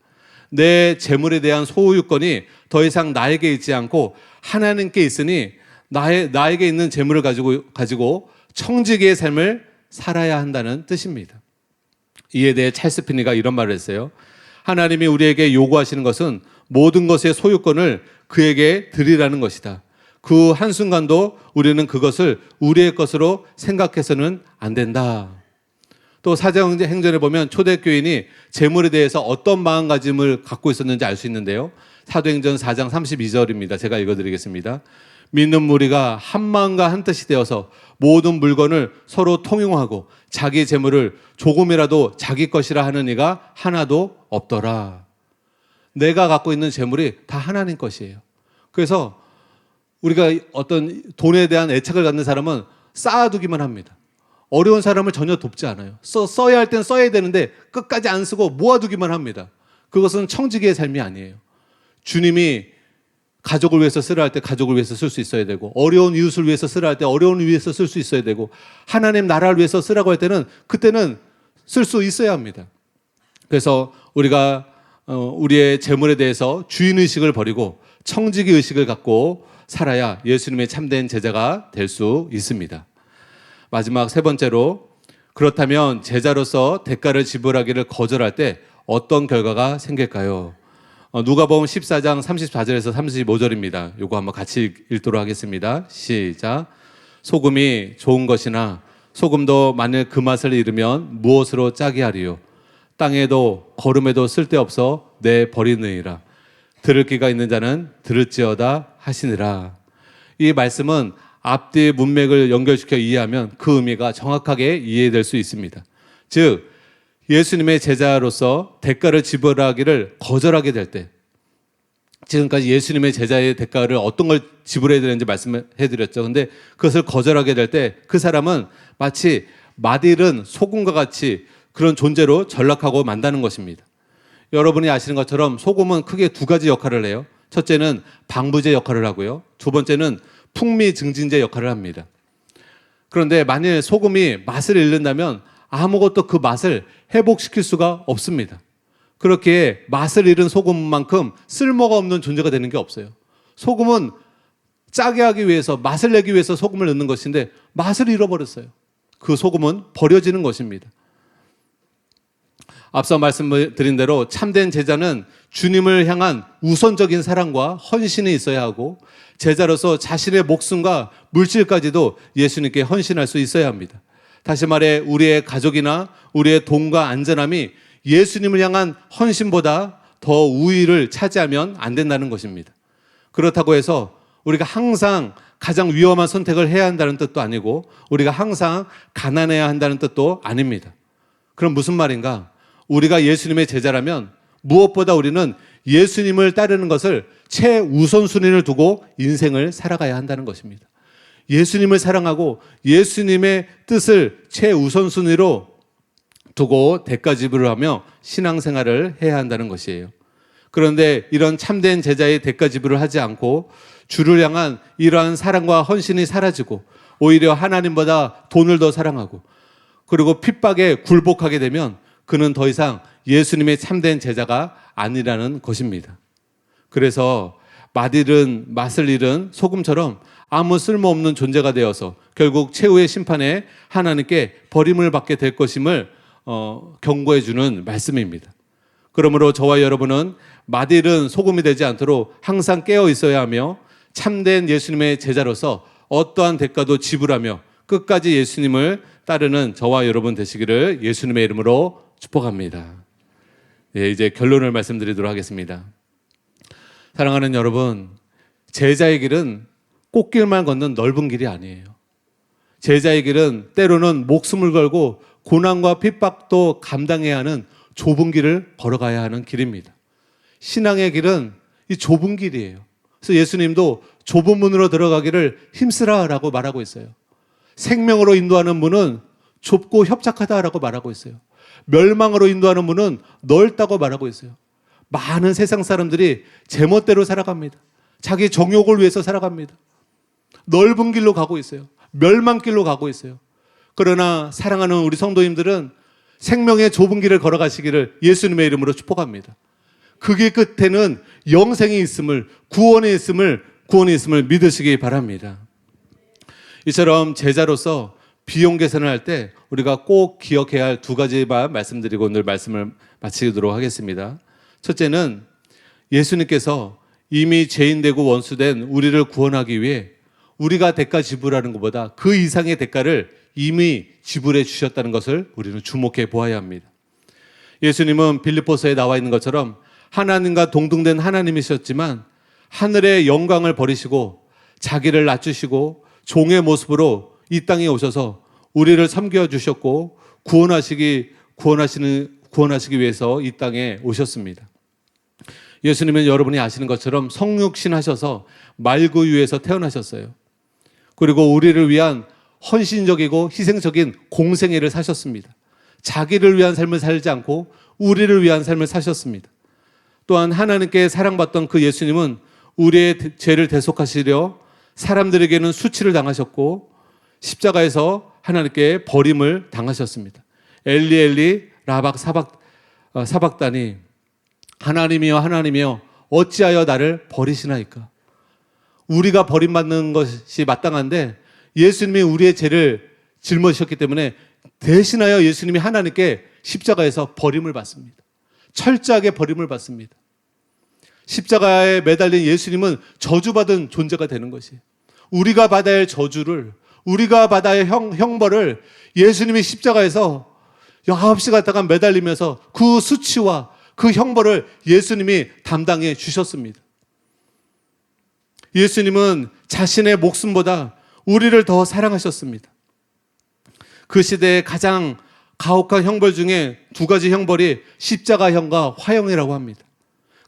내 재물에 대한 소유권이 더 이상 나에게 있지 않고 하나님께 있으니 나에게 있는 재물을 가지고 청지기의 삶을 살아야 한다는 뜻입니다. 이에 대해 찰스 피니가 이런 말을 했어요. 하나님이 우리에게 요구하시는 것은 모든 것의 소유권을 그에게 드리라는 것이다. 그 한순간도 우리는 그것을 우리의 것으로 생각해서는 안 된다. 또 사도행전에 보면 초대교인이 재물에 대해서 어떤 마음가짐을 갖고 있었는지 알 수 있는데요. 사도행전 4장 32절입니다. 제가 읽어드리겠습니다. 믿는 무리가 한 마음과 한 뜻이 되어서 모든 물건을 서로 통용하고 자기 재물을 조금이라도 자기 것이라 하는 이가 하나도 없더라. 내가 갖고 있는 재물이 다 하나님 것이에요. 그래서 우리가 어떤 돈에 대한 애착을 갖는 사람은 쌓아두기만 합니다. 어려운 사람을 전혀 돕지 않아요. 써야 할 땐 써야 되는데 끝까지 안 쓰고 모아두기만 합니다. 그것은 청지기의 삶이 아니에요. 주님이 가족을 위해서 쓰라 할 때 가족을 위해서 쓸 수 있어야 되고 어려운 이웃을 위해서 쓰라 할 때 어려운 위해서 쓸 수 있어야 되고 하나님 나라를 위해서 쓰라고 할 때는 그때는 쓸 수 있어야 합니다. 그래서 우리가 우리의 재물에 대해서 주인의식을 버리고 청지기의식을 갖고 살아야 예수님의 참된 제자가 될 수 있습니다. 마지막 세 번째로 그렇다면 제자로서 대가를 지불하기를 거절할 때 어떤 결과가 생길까요? 누가복음 14장 34절에서 35절입니다. 요거 한번 같이 읽도록 하겠습니다. 시작. 소금이 좋은 것이나 소금도 만일 그 맛을 잃으면 무엇으로 짜게 하리요? 땅에도 거름에도 쓸데없어 내 버리느니라. 들을 귀가 있는 자는 들을지어다 하시니라. 이 말씀은 앞뒤 문맥을 연결시켜 이해하면 그 의미가 정확하게 이해될 수 있습니다. 즉 예수님의 제자로서 대가를 지불하기를 거절하게 될 때, 지금까지 예수님의 제자의 대가를 어떤 걸 지불해야 되는지 말씀해드렸죠. 근데 그것을 거절하게 될 때 그 사람은 마치 맛일은 소금과 같이 그런 존재로 전락하고 만다는 것입니다. 여러분이 아시는 것처럼 소금은 크게 두 가지 역할을 해요. 첫째는 방부제 역할을 하고요. 두 번째는 풍미 증진제 역할을 합니다. 그런데 만일 소금이 맛을 잃는다면 아무것도 그 맛을 회복시킬 수가 없습니다. 그렇게 맛을 잃은 소금만큼 쓸모가 없는 존재가 되는 게 없어요. 소금은 짜게 하기 위해서 맛을 내기 위해서 소금을 넣는 것인데 맛을 잃어버렸어요. 그 소금은 버려지는 것입니다. 앞서 말씀드린 대로 참된 제자는 주님을 향한 우선적인 사랑과 헌신이 있어야 하고 제자로서 자신의 목숨과 물질까지도 예수님께 헌신할 수 있어야 합니다. 다시 말해 우리의 가족이나 우리의 돈과 안전함이 예수님을 향한 헌신보다 더 우위를 차지하면 안 된다는 것입니다. 그렇다고 해서 우리가 항상 가장 위험한 선택을 해야 한다는 뜻도 아니고 우리가 항상 가난해야 한다는 뜻도 아닙니다. 그럼 무슨 말인가? 우리가 예수님의 제자라면 무엇보다 우리는 예수님을 따르는 것을 최우선순위를 두고 인생을 살아가야 한다는 것입니다. 예수님을 사랑하고 예수님의 뜻을 최우선순위로 두고 대가 지불을 하며 신앙생활을 해야 한다는 것이에요. 그런데 이런 참된 제자의 대가 지불을 하지 않고 주를 향한 이러한 사랑과 헌신이 사라지고 오히려 하나님보다 돈을 더 사랑하고 그리고 핍박에 굴복하게 되면 그는 더 이상 예수님의 참된 제자가 아니라는 것입니다. 그래서 맛을 잃은 소금처럼 아무 쓸모없는 존재가 되어서 결국 최후의 심판에 하나님께 버림을 받게 될 것임을 경고해 주는 말씀입니다. 그러므로 저와 여러분은 맛잃은 소금이 되지 않도록 항상 깨어 있어야 하며 참된 예수님의 제자로서 어떠한 대가도 지불하며 끝까지 예수님을 따르는 저와 여러분 되시기를 예수님의 이름으로 축복합니다. 예, 이제 결론을 말씀드리도록 하겠습니다. 사랑하는 여러분, 제자의 길은 꽃길만 걷는 넓은 길이 아니에요. 제자의 길은 때로는 목숨을 걸고 고난과 핍박도 감당해야 하는 좁은 길을 걸어가야 하는 길입니다. 신앙의 길은 이 좁은 길이에요. 그래서 예수님도 좁은 문으로 들어가기를 힘쓰라라고 말하고 있어요. 생명으로 인도하는 문은 좁고 협착하다라고 말하고 있어요. 멸망으로 인도하는 문은 넓다고 말하고 있어요. 많은 세상 사람들이 제멋대로 살아갑니다. 자기 정욕을 위해서 살아갑니다. 넓은 길로 가고 있어요. 멸망길로 가고 있어요. 그러나 사랑하는 우리 성도님들은 생명의 좁은 길을 걸어가시기를 예수님의 이름으로 축복합니다. 그 길 끝에는 영생이 있음을, 구원이 있음을 믿으시기 바랍니다. 이처럼 제자로서 비용 계산을 할 때 우리가 꼭 기억해야 할 두 가지만 말씀드리고 오늘 말씀을 마치도록 하겠습니다. 첫째는 예수님께서 이미 죄인되고 원수된 우리를 구원하기 위해 우리가 대가 지불하는 것보다 그 이상의 대가를 이미 지불해 주셨다는 것을 우리는 주목해 보아야 합니다. 예수님은 빌립보서에 나와 있는 것처럼 하나님과 동등된 하나님이셨지만 하늘의 영광을 버리시고 자기를 낮추시고 종의 모습으로 이 땅에 오셔서 우리를 섬겨주셨고 구원하시기 위해서 이 땅에 오셨습니다. 예수님은 여러분이 아시는 것처럼 성육신 하셔서 말구유에서 태어나셨어요. 그리고 우리를 위한 헌신적이고 희생적인 공생애를 사셨습니다. 자기를 위한 삶을 살지 않고 우리를 위한 삶을 사셨습니다. 또한 하나님께 사랑받던 그 예수님은 우리의 죄를 대속하시려 사람들에게는 수치를 당하셨고 십자가에서 하나님께 버림을 당하셨습니다. 엘리 엘리 라박 사박다니 하나님이여 하나님이여 어찌하여 나를 버리시나이까. 우리가 버림받는 것이 마땅한데 예수님이 우리의 죄를 짊어지셨기 때문에 대신하여 예수님이 하나님께 십자가에서 버림을 받습니다. 철저하게 버림을 받습니다. 십자가에 매달린 예수님은 저주받은 존재가 되는 것이에요. 우리가 받아야 할 저주를, 우리가 받아야 할 형벌을 예수님이 십자가에서 9시간 동안 매달리면서 그 수치와 그 형벌을 예수님이 담당해 주셨습니다. 예수님은 자신의 목숨보다 우리를 더 사랑하셨습니다. 그 시대의 가장 가혹한 형벌 중에 두 가지 형벌이 십자가형과 화형이라고 합니다.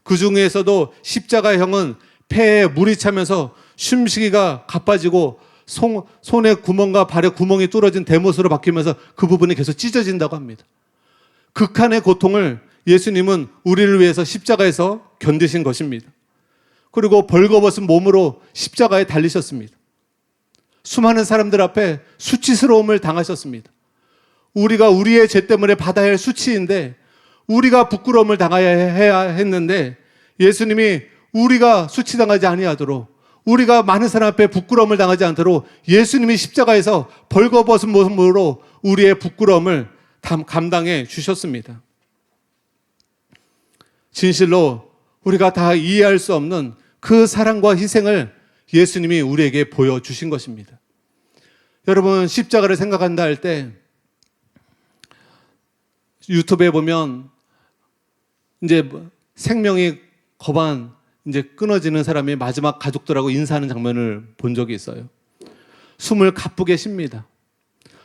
그 중에서도 십자가형은 폐에 물이 차면서 숨쉬기가 가빠지고 손에 구멍과 발에 구멍이 뚫어진 대못으로 바뀌면서 그 부분이 계속 찢어진다고 합니다. 극한의 고통을 예수님은 우리를 위해서 십자가에서 견디신 것입니다. 그리고 벌거벗은 몸으로 십자가에 달리셨습니다. 수많은 사람들 앞에 수치스러움을 당하셨습니다. 우리가 우리의 죄 때문에 받아야 할 수치인데 우리가 부끄러움을 당해야 했는데 예수님이 우리가 수치당하지 아니하도록 우리가 많은 사람 앞에 부끄러움을 당하지 않도록 예수님이 십자가에서 벌거벗은 몸으로 우리의 부끄러움을 감당해 주셨습니다. 진실로 우리가 다 이해할 수 없는 그 사랑과 희생을 예수님이 우리에게 보여주신 것입니다. 여러분, 십자가를 생각한다 할 때 유튜브에 보면 이제 생명이 이제 끊어지는 사람이 마지막 가족들하고 인사하는 장면을 본 적이 있어요. 숨을 가쁘게 쉽니다.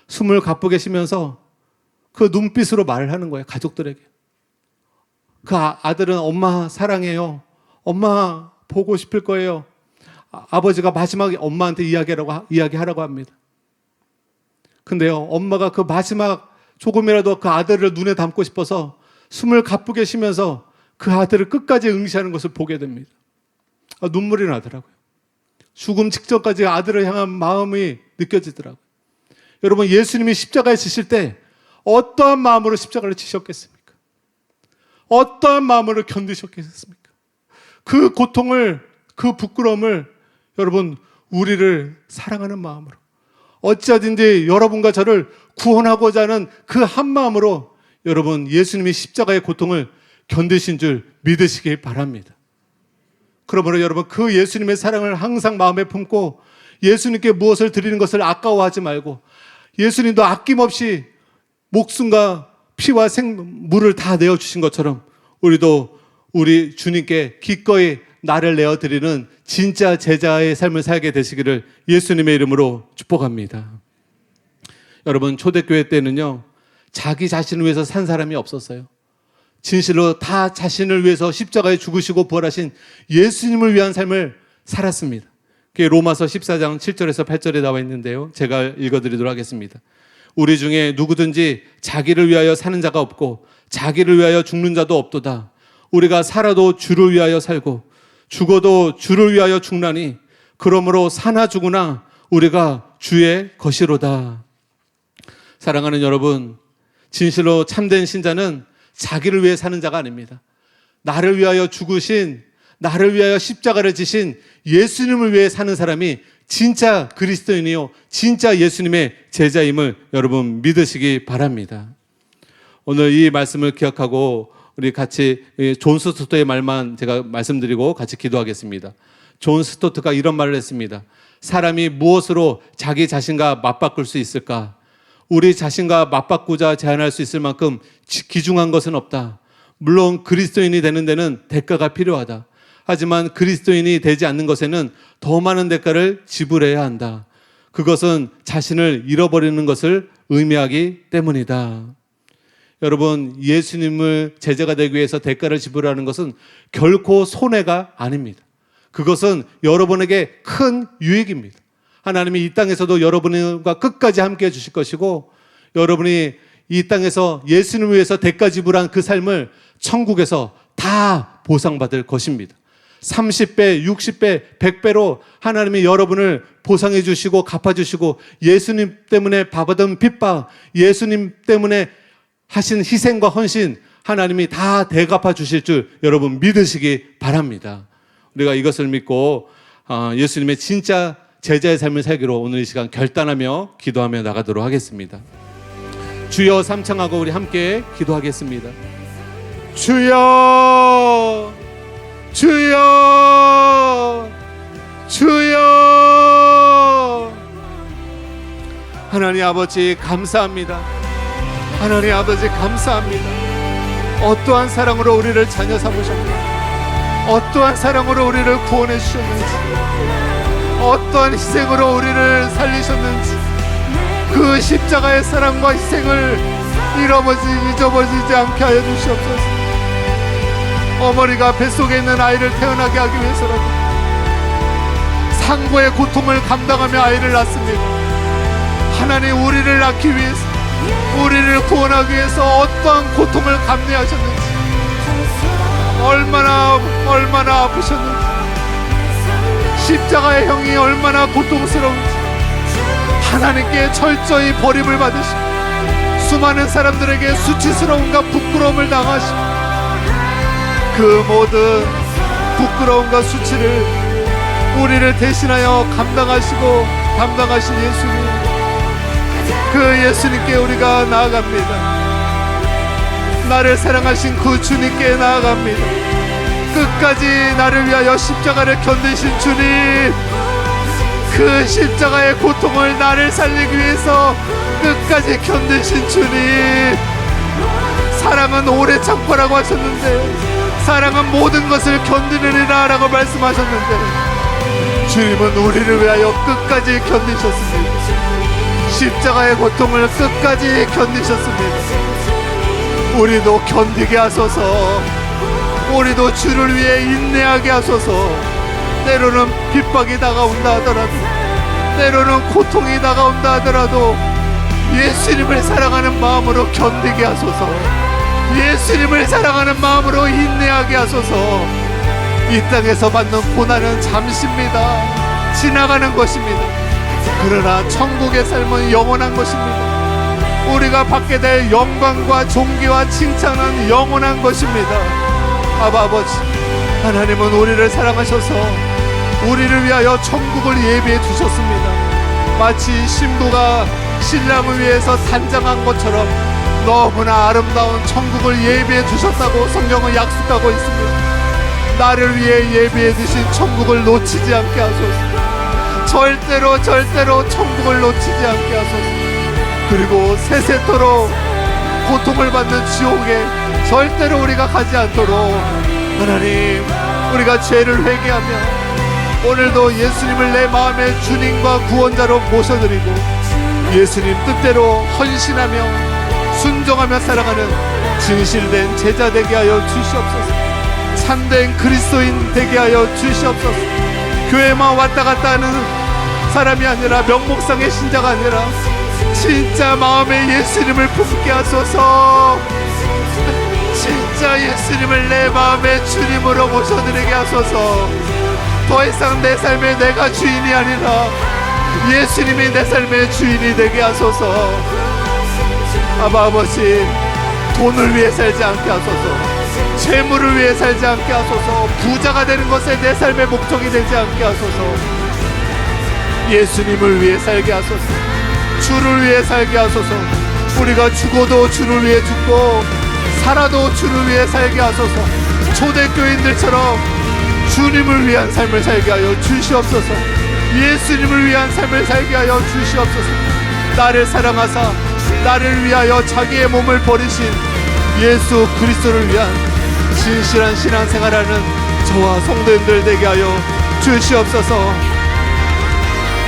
숨을 가쁘게 쉬면서 그 눈빛으로 말을 하는 거예요, 가족들에게. 그 아들은 엄마 사랑해요. 엄마 보고 싶을 거예요. 아버지가 마지막에 엄마한테 이야기하라고 합니다. 근데요, 엄마가 그 마지막 조금이라도 그 아들을 눈에 담고 싶어서 숨을 가쁘게 쉬면서 그 아들을 끝까지 응시하는 것을 보게 됩니다. 눈물이 나더라고요. 죽음 직전까지 아들을 향한 마음이 느껴지더라고요. 여러분, 예수님이 십자가에 지실 때 어떠한 마음으로 십자가를 지셨겠습니까? 어떠한 마음으로 견디셨겠습니까? 그 고통을, 그 부끄러움을 여러분, 우리를 사랑하는 마음으로, 어찌하든지 여러분과 저를 구원하고자 하는 그 한 마음으로 여러분, 예수님이 십자가의 고통을 견디신 줄 믿으시기 바랍니다. 그러므로 여러분, 그 예수님의 사랑을 항상 마음에 품고 예수님께 무엇을 드리는 것을 아까워하지 말고, 예수님도 아낌없이 목숨과 피와 물을 다 내어주신 것처럼 우리도 우리 주님께 기꺼이 나를 내어드리는 진짜 제자의 삶을 살게 되시기를 예수님의 이름으로 축복합니다. 여러분, 초대교회 때는요, 자기 자신을 위해서 산 사람이 없었어요. 진실로 다 자신을 위해서 십자가에 죽으시고 부활하신 예수님을 위한 삶을 살았습니다. 그게 로마서 14장 7절에서 8절에 나와 있는데요, 제가 읽어드리도록 하겠습니다. 우리 중에 누구든지 자기를 위하여 사는 자가 없고 자기를 위하여 죽는 자도 없도다. 우리가 살아도 주를 위하여 살고 죽어도 주를 위하여 죽나니 그러므로 사나 죽으나 우리가 주의 것이로다. 사랑하는 여러분, 진실로 참된 신자는 자기를 위해 사는 자가 아닙니다. 나를 위하여 죽으신, 나를 위하여 십자가를 지신 예수님을 위해 사는 사람이 진짜 그리스도인이요, 진짜 예수님의 제자임을 여러분 믿으시기 바랍니다. 오늘 이 말씀을 기억하고 우리 같이 존 스토트의 말만 제가 말씀드리고 같이 기도하겠습니다. 존 스토트가 이런 말을 했습니다. 사람이 무엇으로 자기 자신과 맞바꿀 수 있을까? 우리 자신과 맞바꾸자 제안할 수 있을 만큼 귀중한 것은 없다. 물론 그리스도인이 되는 데는 대가가 필요하다. 하지만 그리스도인이 되지 않는 것에는 더 많은 대가를 지불해야 한다. 그것은 자신을 잃어버리는 것을 의미하기 때문이다. 여러분, 예수님을 제자가 되기 위해서 대가를 지불하는 것은 결코 손해가 아닙니다. 그것은 여러분에게 큰 유익입니다. 하나님이 이 땅에서도 여러분과 끝까지 함께 해주실 것이고, 여러분이 이 땅에서 예수님을 위해서 대가 지불한 그 삶을 천국에서 다 보상받을 것입니다. 30배, 60배, 100배로 하나님이 여러분을 보상해 주시고 갚아주시고, 예수님 때문에 받은 핍박, 예수님 때문에 하신 희생과 헌신, 하나님이 다 대갚아 주실 줄 여러분 믿으시기 바랍니다. 우리가 이것을 믿고 예수님의 진짜 제자의 삶을 살기로 오늘 이 시간 결단하며 기도하며 나가도록 하겠습니다. 주여 삼창하고 우리 함께 기도하겠습니다. 주여, 주여, 주여. 하나님 아버지 감사합니다. 하나님 아버지 감사합니다. 어떠한 사랑으로 우리를 자녀 삼으셨는지, 어떠한 사랑으로 우리를 구원해 주셨는지, 어떠한 희생으로 우리를 살리셨는지, 그 십자가의 사랑과 희생을 잊어버리지 않게 하여 주시옵소서. 어머니가 뱃속에 있는 아이를 태어나게 하기 위해서라도 상고의 고통을 감당하며 아이를 낳습니다. 하나님, 우리를 낳기 위해서, 우리를 구원하기 위해서 어떠한 고통을 감내하셨는지, 얼마나 아프셨는지, 십자가의 형이 얼마나 고통스러운지, 하나님께 철저히 버림을 받으시고 수많은 사람들에게 수치스러움과 부끄러움을 당하시고, 그 모든 부끄러움과 수치를 우리를 대신하여 감당하신 예수님, 그 예수님께 우리가 나아갑니다. 나를 사랑하신 그 주님께 나아갑니다. 끝까지 나를 위하여 십자가를 견디신 주님, 그 십자가의 고통을 나를 살리기 위해서 끝까지 견디신 주님, 사랑은 오래 참고라고 하셨는데, 사랑은 모든 것을 견디느니라 라고 말씀하셨는데, 주님은 우리를 위하여 끝까지 견디셨습니다. 십자가의 고통을 끝까지 견디셨습니다. 우리도 견디게 하소서. 우리도 주를 위해 인내하게 하소서. 때로는 핍박이 다가온다 하더라도, 때로는 고통이 다가온다 하더라도 예수님을 사랑하는 마음으로 견디게 하소서. 예수님을 사랑하는 마음으로 인내하게 하소서. 이 땅에서 받는 고난은 잠시입니다. 지나가는 것입니다. 그러나 천국의 삶은 영원한 것입니다. 우리가 받게 될 영광과 존귀와 칭찬은 영원한 것입니다. 아버지, 하나님은 우리를 사랑하셔서 우리를 위하여 천국을 예비해 두셨습니다. 마치 신부가 신랑을 위해서 단장한 것처럼 너무나 아름다운 천국을 예비해 두셨다고 성경은 약속하고 있습니다. 나를 위해 예비해 두신 천국을 놓치지 않게 하소서. 절대로 천국을 놓치지 않게 하소서. 그리고 세세토록 고통을 받는 지옥에 절대로 우리가 가지 않도록 하나님, 우리가 죄를 회개하며 오늘도 예수님을 내 마음의 주님과 구원자로 모셔드리고 예수님 뜻대로 헌신하며 순종하며 살아가는 진실된 제자 되게 하여 주시옵소서. 참된 그리스도인 되게 하여 주시옵소서. 교회만 왔다 갔다 하는 사람이 아니라, 명목상의 신자가 아니라 진짜 마음에 예수님을 품게 하소서. 진짜 예수님을 내 마음의 주님으로 모셔드리게 하소서. 더 이상 내 삶에 내가 주인이 아니라 예수님이 내 삶의 주인이 되게 하소서. 아버지, 돈을 위해 살지 않게 하소서. 재물을 위해 살지 않게 하소서. 부자가 되는 것에 내 삶의 목적이 되지 않게 하소서. 예수님을 위해 살게 하소서. 주를 위해 살게 하소서. 우리가 죽어도 주를 위해 죽고 살아도 주를 위해 살게 하소서. 초대교인들처럼 주님을 위한 삶을 살게 하여 주시옵소서. 예수님을 위한 삶을 살게 하여 주시옵소서. 나를 사랑하사 나를 위하여 자기의 몸을 버리신 예수 그리스도를 위한 진실한 신앙생활하는 저와 성도님들 되게 하여 주시옵소서.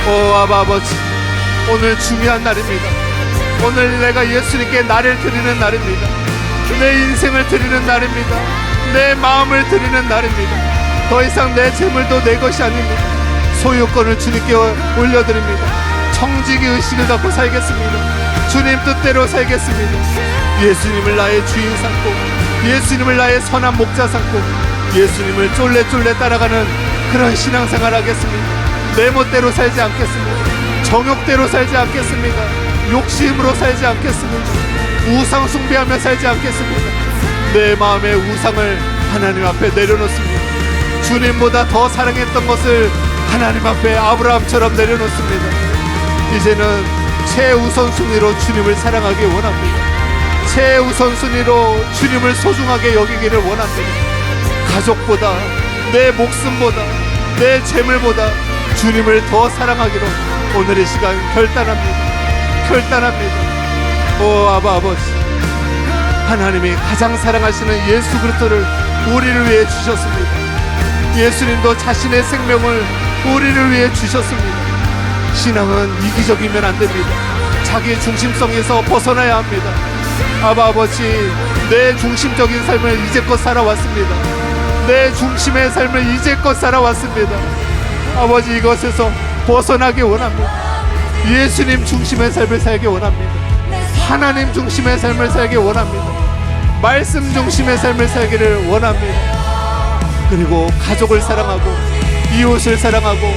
오 아버지, 오늘 중요한 날입니다. 오늘 내가 예수님께 나를 드리는 날입니다. 내 인생을 드리는 날입니다. 내 마음을 드리는 날입니다. 더 이상 내 재물도 내 것이 아닙니다. 소유권을 주님께 올려드립니다. 청지기 의식을 갖고 살겠습니다. 주님 뜻대로 살겠습니다. 예수님을 나의 주인 삼고 예수님을 나의 선한 목자 삼고 예수님을 쫄래쫄래 따라가는 그런 신앙생활 하겠습니다. 내 멋대로 살지 않겠습니다. 정욕대로 살지 않겠습니다. 욕심으로 살지 않겠습니다. 우상 숭배하며 살지 않겠습니다. 내 마음의 우상을 하나님 앞에 내려놓습니다. 주님보다 더 사랑했던 것을 하나님 앞에 아브라함처럼 내려놓습니다. 이제는 최우선순위로 주님을 사랑하기 원합니다. 최우선순위로 주님을 소중하게 여기기를 원합니다. 가족보다, 내 목숨보다, 내 재물보다 주님을 더 사랑하기로 오늘 이 시간 결단합니다. 오 아버지, 하나님이 가장 사랑하시는 예수 그리스도를 우리를 위해 주셨습니다. 예수님도 자신의 생명을 우리를 위해 주셨습니다. 신앙은 이기적이면 안 됩니다. 자기 중심성에서 벗어나야 합니다. 아버지, 내 중심적인 삶을 이제껏 살아왔습니다. 내 중심의 삶을 이제껏 살아왔습니다. 아버지, 이것에서 벗어나기 원합니다. 예수님 중심의 삶을 살기 원합니다. 하나님 중심의 삶을 살기 원합니다. 말씀 중심의 삶을 살기를 원합니다. 그리고 가족을 사랑하고 이웃을 사랑하고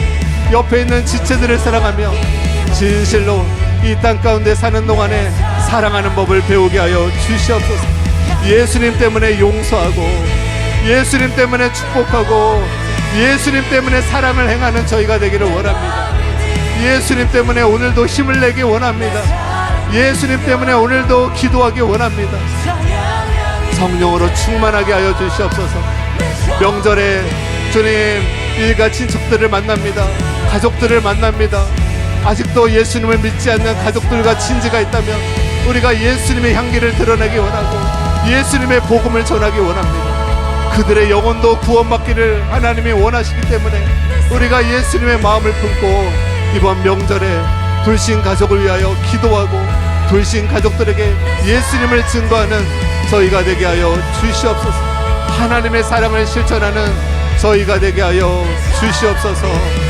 옆에 있는 지체들을 사랑하며 진실로 이 땅 가운데 사는 동안에 사랑하는 법을 배우게 하여 주시옵소서. 예수님 때문에 용서하고 예수님 때문에 축복하고 예수님 때문에 사랑을 행하는 저희가 되기를 원합니다. 예수님 때문에 오늘도 힘을 내기 원합니다. 예수님 때문에 오늘도 기도하기 원합니다. 성령으로 충만하게 하여 주시옵소서. 명절에 주님 일가 친척들을 만납니다. 가족들을 만납니다. 아직도 예수님을 믿지 않는 가족들과 친지가 있다면 우리가 예수님의 향기를 드러내기 원하고 예수님의 복음을 전하기 원합니다. 그들의 영혼도 구원받기를 하나님이 원하시기 때문에 우리가 예수님의 마음을 품고 이번 명절에 불신 가족을 위하여 기도하고 불신 가족들에게 예수님을 증거하는 저희가 되게 하여 주시옵소서. 하나님의 사랑을 실천하는 저희가 되게 하여 주시옵소서.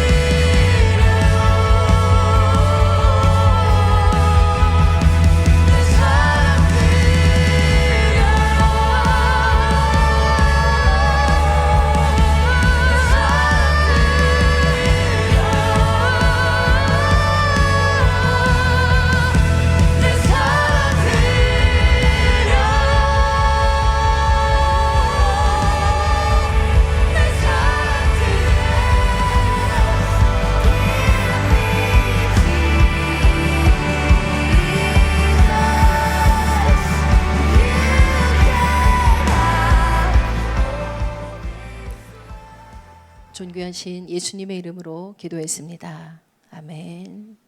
존귀하신 예수님의 이름으로 기도했습니다. 아멘.